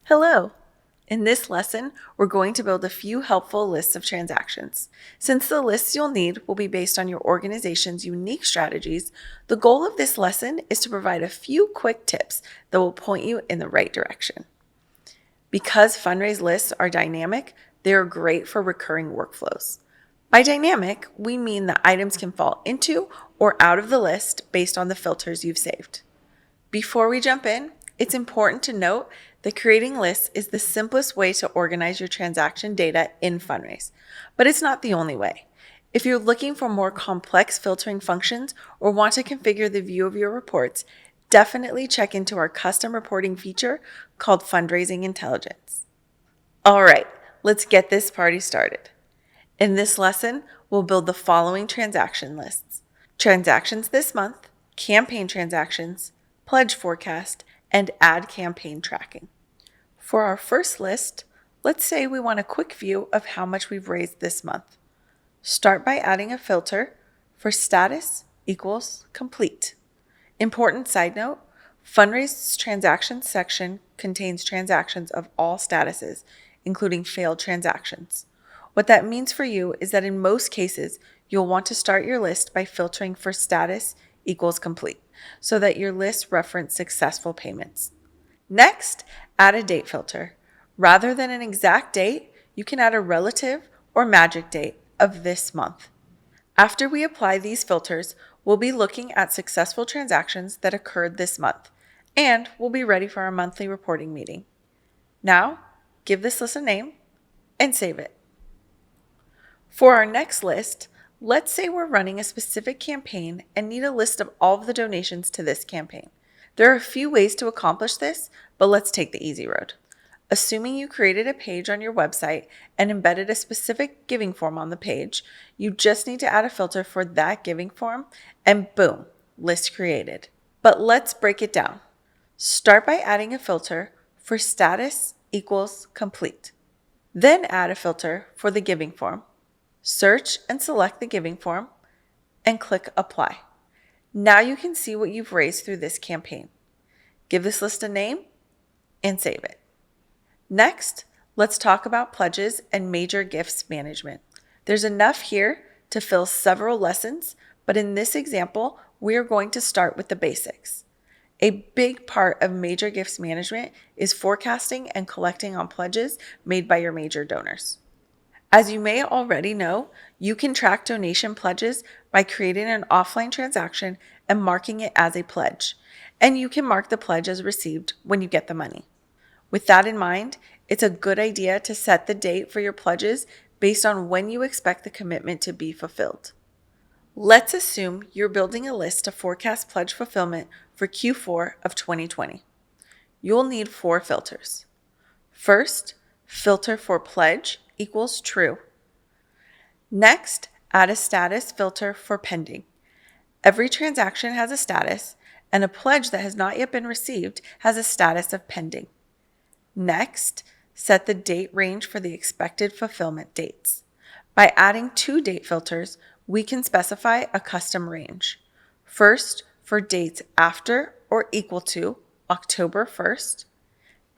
Hello! In this lesson, we're going to build a few helpful lists of transactions. Since the lists you'll need will be based on your organization's unique strategies, the goal of this lesson is to provide a few quick tips that will point you in the right direction. Because Fundraise lists are dynamic, they are great for recurring workflows. By dynamic, we mean that items can fall into or out of the list based on the filters you've saved. Before we jump in, it's important to note that creating lists is the simplest way to organize your transaction data in Fundraise, but it's not the only way. If you're looking for more complex filtering functions or want to configure the view of your reports, definitely check into our custom reporting feature called Fundraising Intelligence. All right, let's get this party started. In this lesson, we'll build the following transaction lists: transactions this month, campaign transactions, pledge forecast, and ad campaign tracking. For our first list, let's say we want a quick view of how much we've raised this month. Start by adding a filter for status equals complete. Important side note, Fundraise's transactions section contains transactions of all statuses, including failed transactions. What that means for you is that in most cases, you'll want to start your list by filtering for status equals complete, so that your list references successful payments. Next, add a date filter. Rather than an exact date, you can add a relative or magic date of this month. After we apply these filters, we'll be looking at successful transactions that occurred this month, and we'll be ready for our monthly reporting meeting. Now, give this list a name and save it. For our next list, let's say we're running a specific campaign and need a list of all of the donations to this campaign. There are a few ways to accomplish this, but let's take the easy road. Assuming you created a page on your website and embedded a specific giving form on the page, you just need to add a filter for that giving form and boom, list created. But let's break it down. Start by adding a filter for status equals complete. Then add a filter for the giving form. Search and select the giving form and click apply. Now you can see what you've raised through this campaign. Give this list a name and save it. Next, let's talk about pledges and major gifts management. There's enough here to fill several lessons, but in this example, we are going to start with the basics. A big part of major gifts management is forecasting and collecting on pledges made by your major donors. As you may already know, you can track donation pledges by creating an offline transaction and marking it as a pledge, and you can mark the pledge as received when you get the money. With that in mind, it's a good idea to set the date for your pledges based on when you expect the commitment to be fulfilled. Let's assume you're building a list to forecast pledge fulfillment for Q4 of 2020. You'll need 4 filters. First, filter for pledge equals true. Next, add a status filter for pending. Every transaction has a status, and a pledge that has not yet been received has a status of pending. Next, set the date range for the expected fulfillment dates. By adding 2 date filters, we can specify a custom range. First, for dates after or equal to October 1st,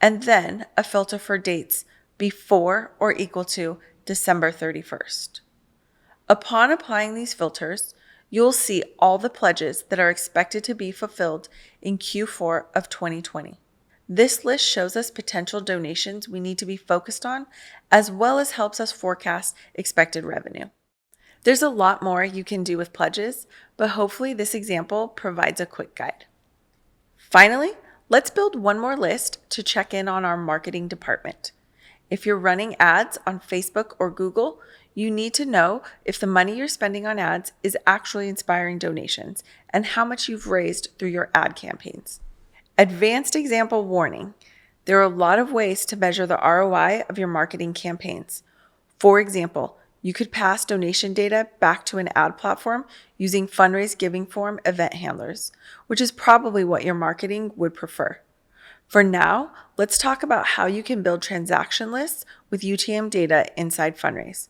and then a filter for dates before or equal to December 31st. Upon applying these filters, you'll see all the pledges that are expected to be fulfilled in Q4 of 2020. This list shows us potential donations we need to be focused on, as well as helps us forecast expected revenue. There's a lot more you can do with pledges, but hopefully this example provides a quick guide. Finally, let's build one more list to check in on our marketing department. If you're running ads on Facebook or Google, you need to know if the money you're spending on ads is actually inspiring donations and how much you've raised through your ad campaigns. Advanced example warning: there are a lot of ways to measure the ROI of your marketing campaigns. For example, you could pass donation data back to an ad platform using Fundraise Giving Form event handlers, which is probably what your marketing would prefer. For now, let's talk about how you can build transaction lists with UTM data inside Fundraise.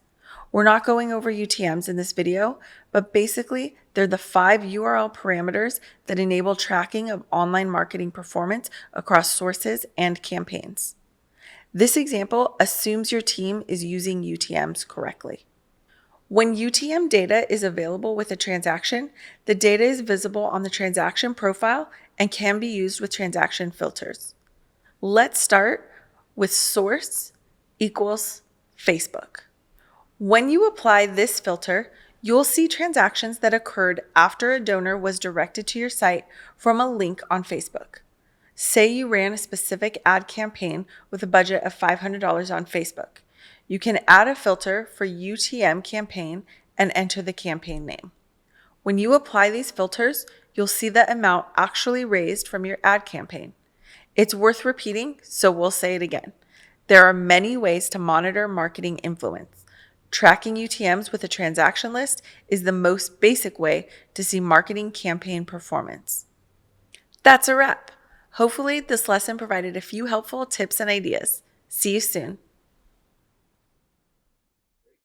We're not going over UTMs in this video, but basically, they're the 5 URL parameters that enable tracking of online marketing performance across sources and campaigns. This example assumes your team is using UTMs correctly. When UTM data is available with a transaction, the data is visible on the transaction profile and can be used with transaction filters. Let's start with source equals Facebook. When you apply this filter, you'll see transactions that occurred after a donor was directed to your site from a link on Facebook. Say you ran a specific ad campaign with a budget of $500 on Facebook. You can add a filter for UTM campaign and enter the campaign name. When you apply these filters, you'll see the amount actually raised from your ad campaign. It's worth repeating, so we'll say it again. There are many ways to monitor marketing influence. Tracking UTMs with a transaction list is the most basic way to see marketing campaign performance. That's a wrap. Hopefully, this lesson provided a few helpful tips and ideas. See you soon.